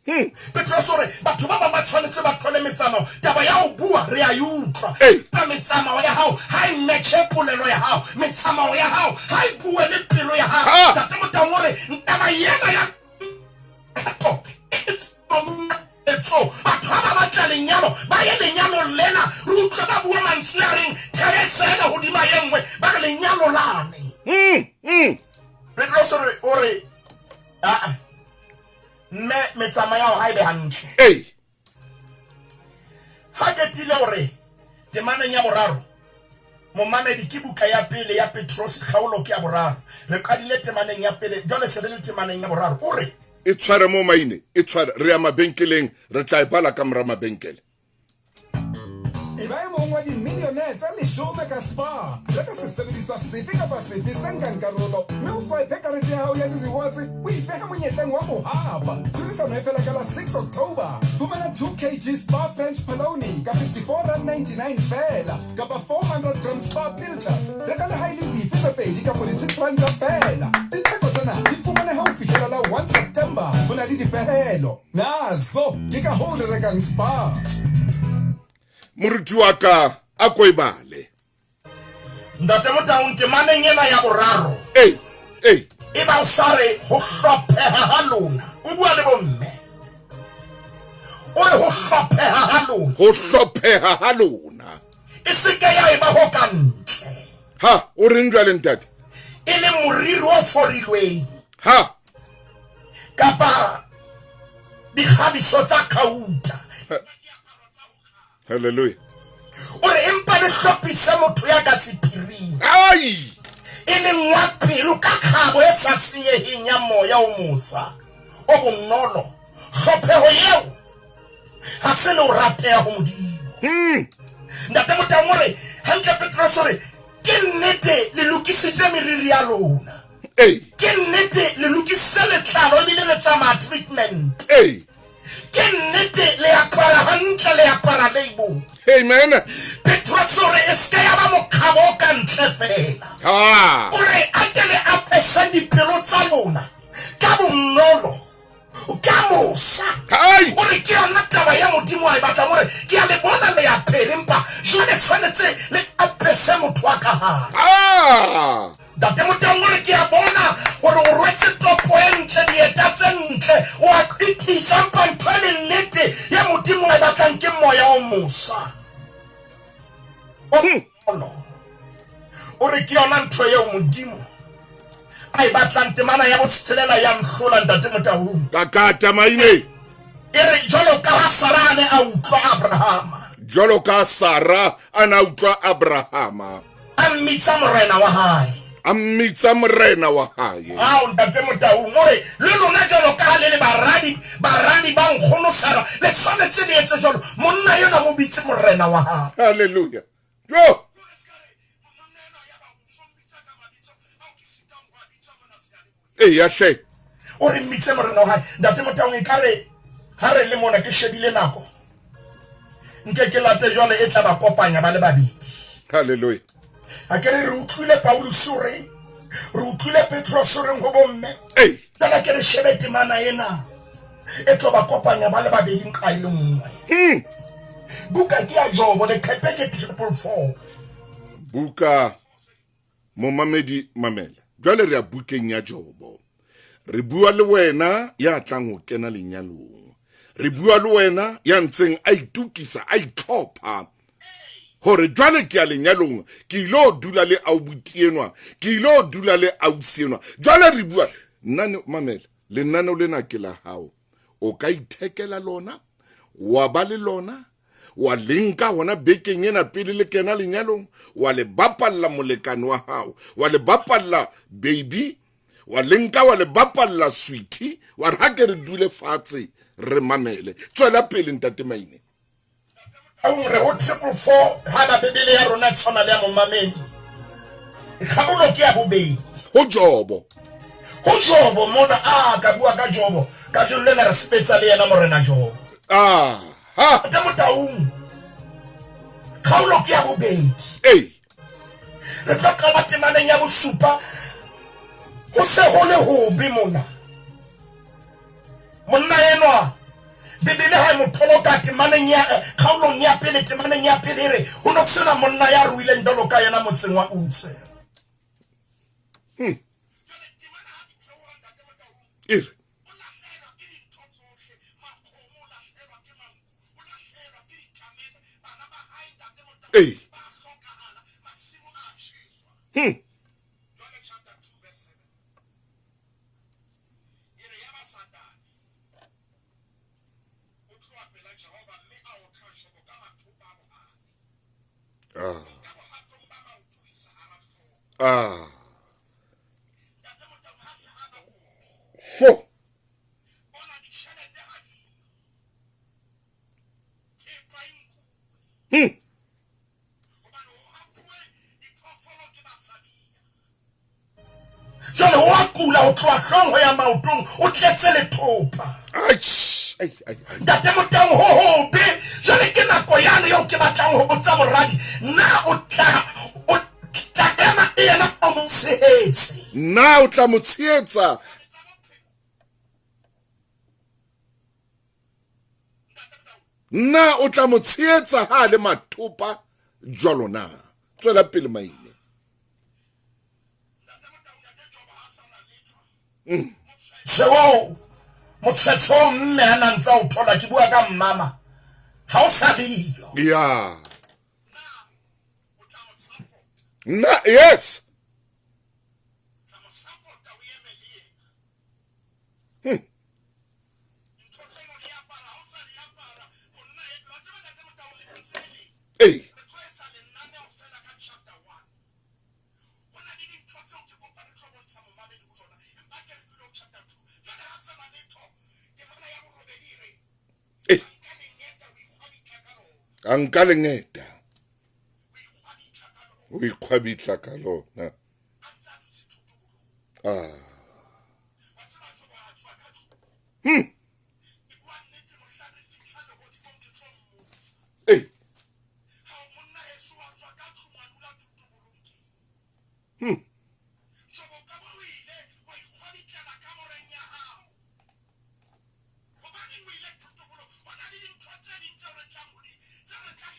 D: Petros ore batho ba ba tshwanetse ba tlole metsamo taba ya o bua re a utlwa ta metsamo ya hao ha e matche polelo ya hao metsamo ya hao ha e bua le pelo ya hao ta mo tangore taba yena ya so batho ba tla lenyalo ba ye lenyalo lena re utlwa ba bua mantswe a reng theresela hodima yengwe ba lenyalo lane Petros ore me tsama ya ha ibe hantle ha ke tile hore temane ya boraro mo mamedi ke buka ya pele ya Petros kgaolo ke ya boraro re qadile temane ya pele jole se le temane ya boraro ore
A: e tshware mo maine e tshware re ya mabenkeleng re tla ipala ka mra mabenkele
K: Iba e mongwe di millionaire tsa leshome ka Spar reka sesebediswa sefe kapa sefe se nkang karolo mme o swipe karete ya hao ya di-rewards o ipeha monyetleng wa mohaba turisano e fela ka la 6 October fumana 2 kg Spar French Polony ka R54.99 fela kapa 400 gram Spar Pilchers reka le haile dife tse pedi ka R46 fela ditheko tsena di fumane ha o fihlela la 1 September ho na le dipehelo nazo ke ka ho re rekang Spar
A: moruti wa ka a ko ibale
D: ndate motaunte manengena ya boraro e ba usare ho hlopheha ha lona o bua le bomme o re ho hlopheha ha lona e se ke ya e ba ho kantle
A: ha o re ndwa le ntate
D: e le moriri o forilweng
A: ha
D: kapa dikhabiso tsa kauta
A: Hallelujah.
D: Ore empa le hlopisa motho ya ka sephiring
A: ai
D: e le ngwa pelo ka khabo e sa senyeheng ya moya o mosa o bonolo hlopheho yeo ha se le rateha ho modimo ndate motangore hantle Petros ore ke nnete le lokisitse meriri ya lona ke nnete le lokisitse letlalo e bile le tsa treatment ke nnete le apara hantle le apara label
A: amen
D: Petros ore eske ya ba mokhabo ka ntle fela ore atele apesa dipelo tsa lona ka bonolo ka mosa ore ke ona taba ya modimo a batla gore ke a le bona le ya phelempa jone tshwanetse le apese motho wa ka ha date motangole ke a bona gore o rwetse topo e ntle dieta tse ntle wa itisa mpantshwane nnete ya modimo a batlang ke moya o mosa ore ke yona ntho eo modimo a batlang temana ya botshelela ya nhlola ntate motahong
A: kakata maine
D: e re jalo ka ha Sara ne a utlwa Abrahama
A: jalo ka Sara ana utlwa Abrahama
D: a mmitsa morena wa hae
A: ammitsa morena wa hae
D: ntate motahong ore le lona jalo ka le baradi ba nkgono Sara le tshwanetse le etse jalo monna yona mo bitse morena wa hae
A: hallelujah jo ya she
D: ore mmitse morena wa hae ntate motahong e kare ha re le mona ke shebile nako nke ke late jole e tla ba kopanya ba le babedi
A: hallelujah
D: akere re utlwile Paulus re utlwile Petros re go bomme tala ke re shebete mana ena e tlo ba kopanya ba le babedi nka ile nngwe buka ke ya Job le khepeke 444
A: buka mo mamedi mamela jwale re a bukeng ya Job re bua le wena ya tlang ho kena lenyalong re bua le wena ya ntseng a itukisa a itlhopha hore jwale ke a lenyalong ke ilo dula le aubutienwa ke ilo dula le ausienwa jwale re bua nane mamela le nane le na ke la hao o ka ithekela lona wa ba le lona wa linka hona bekeng ena pele le kena lenyalong wa le bapalla molekane wa hao wa le bapalla baby wa linka wa le bapalla sweetie wa rake re dule fatshe re mamele tswela pele ntate maine
D: re ho 444 ha ba bebele ya rona tsona le ya momamedi khabolo ke ya bobedi
A: ho Jobo
D: mona ka bua ka Jobo ka jole na respectsa le yena morena Jobo ta motaung khabolo ke ya bobedi re tla ka batemaneng ya bosupa ho se ho le hobe mona enwa bibele ha mo pholoka ke maneng ya khaulong ya pele te maneng ya pele re o no tsena monna ya ruile ndolo ka yena motseng wa Utse
A: Four.
D: jalo wa kula o tloa hlongho ya maotong o tletse lethopa ntate motang ho hobe jale ke nako yane yo ke batlang ho botsa moradi na o tla ema ena o motshehetsi
A: na o tla motshehetsa na o tla motshehetsa ha le mathopa jwalo na tswela pele maile
D: Sewo motsetso mme ana ntsa o thola ke bua ka mmama ha o sa biyo
A: yeah na yes hey ankalengeta o ikhwabitla ka lona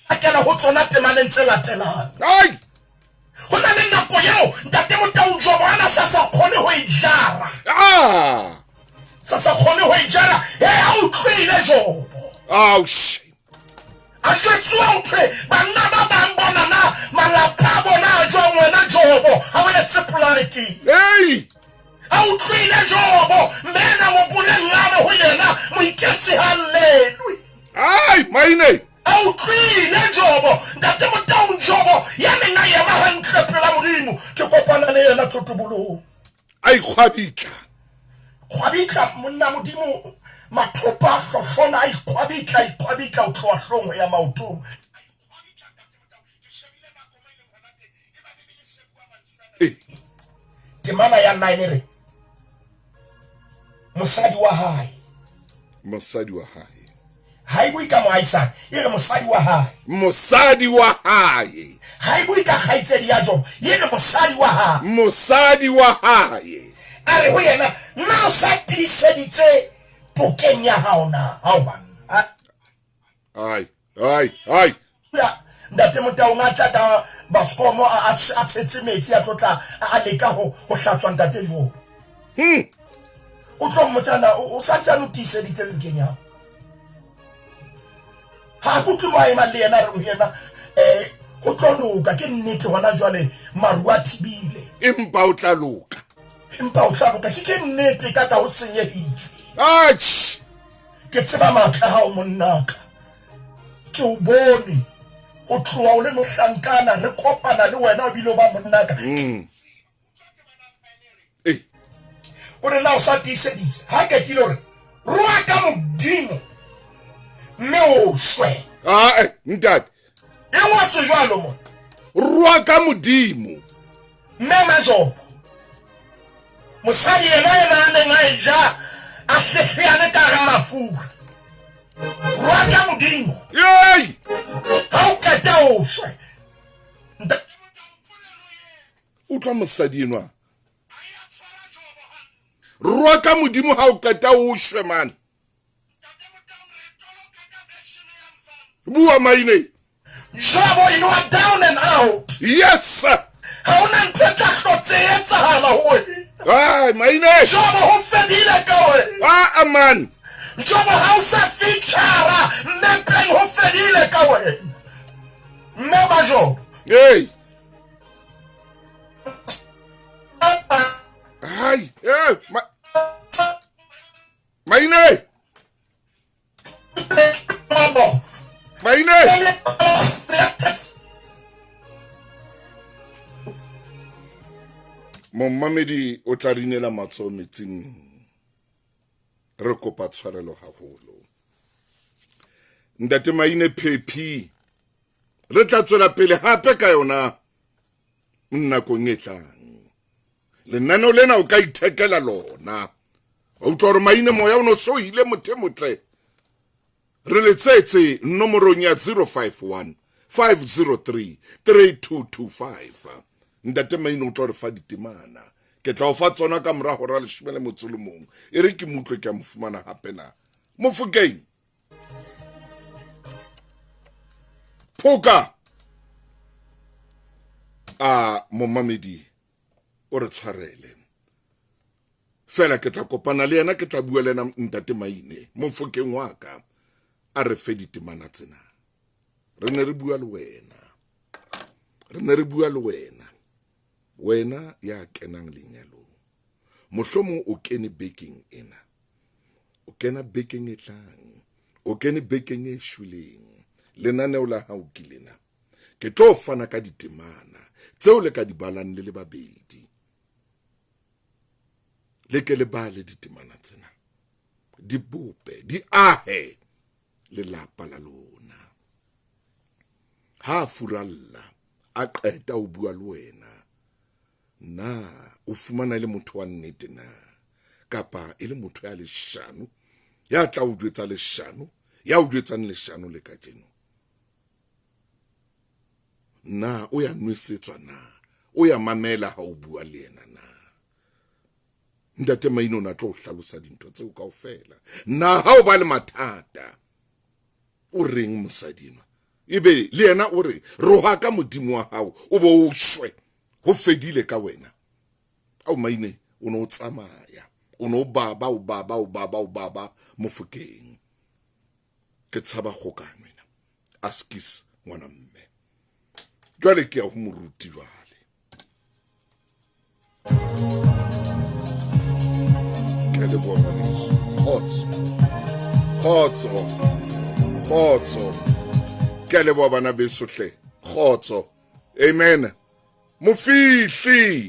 D: akela ho tsona temaneng tse latelang
A: ai
D: hona le nako yeo ntate motang jobo ana sasa khone ho ijara sasa khone ho ijara ha o tlile jobo a tshwetsuwa utlwe banna ba bang bona na malapa bona jo ngwena jobo ha wena tsepulaki
A: hey
D: a o tlile jobo mbena mo bulelana ho yena mo iketse hallelujah
A: ai maine
D: au tlile jobo ntate motang jobo ya nna ya ba hantle pela modimo ke kopana le yena thotobolo
A: ai khwabitla
D: monna modimo mathopa sofona ai khwabitla o tloa hlongo ya maotong temana ya 9 re mosadi wa hae hai bui ka moaisane ere mosadi wa hae hai bui ka khaitsedi ya jobo ere mosadi wa hae are ho yena na o sa tliseditse tokeng ya haona ha o bana
A: ai
D: ya ndate motao ngata ka baskomo a tshetse metsi a tlotla a leka ho hlatswa ntate yo o tlo motsana o sa tsana o tiseditse tokeng ya ha go tloa ema le yena re yena o tloka ke nnete hona jwale maru a thibile
A: empa o tla loka
D: ke nnete ka ka o senyehile ke tseba matla ha o monnaka ke o bone o tloa o le mohlankana re kopana le wena o bile ba monnaka o re na o sa tiseditse ha ke tilo re roa ka modimo mme o shwe
A: ntate
D: e ngwatswe jwalo mo
A: roa ka modimo
D: mme majobo mosadi yena neng a eja a sefeane ka ga mafura roa ka modimo ha o keta o shwe
A: utlwa mosadi enwa roa ka modimo ha o keta o shwe man Bua Maine.
D: Jobo, you are down and out.
A: Yes, sir.
D: How
A: Ah, Maine.
D: Jobo, who fed in
A: Ah, a man.
D: Jobo, how safi chara, nepeng who fed in Never job.
A: Hey. Hi. Yeah. Maine. Maine. Momamedi o tla rinela matso metsing. Re kopa tshwarelo haholo. Ntate Maine Phephi. Re tla tswela pele hape ka yona nakong e tlang. Lenaneo lena o ka ithekela lona. O tla re Maine moya o no so ile mothe motle. Re letsetse nomorong ya 051 503 3225. Ntate Maine o tla re fa ditemana. Ke tla o fa tsona ka morago ra 11 e re ke mutlwe ke a mofumana hape na. Mofokeng. Phoka. Momamedi o re tshwarele. Fela ke tla kopana le yena ke tla bua le yena Ntate Maine Mofokeng wa ka a re fe ditemana tsena. Re ne re bua le wena. Re ne re bua le wena. Wena ya kenang lenyalo. Mohlomong o kene baking ena. O kena baking e tlang. O kene baking e shweleng. Lenaneo la hao ke lena. Ke tlo fana ka ditemana tseo le ka di balang le babedi. Le ke le bale ditemana tsena. Di bope, di ahe le lapa la lona. Ha furalla a qeta o bua le wena. Na o fumana le motho wa nnete na kapa e le motho ya leshano ya tla o jwetsa leshano ya o jwetsang leshano le ka jeno. Na o ya nwesetswa na o ya mamela ha o bua le yena na. Ntate Maine na tlo hlalosa dintho tseo kaofela. Na ha o ba le mathata o reng mosadima ebe le yena o re roha ka modimo wa hao o bo o shwe ho fedile ka wena. Au Maine o no tsamaya o no baba Mofokeng. Ke tshaba kgokano wena askis ngwana mme. Jwale ke ya ho moruti jwale. Ke le bona khotso ke le bona bana beso hle khotso. Amen. Mofihli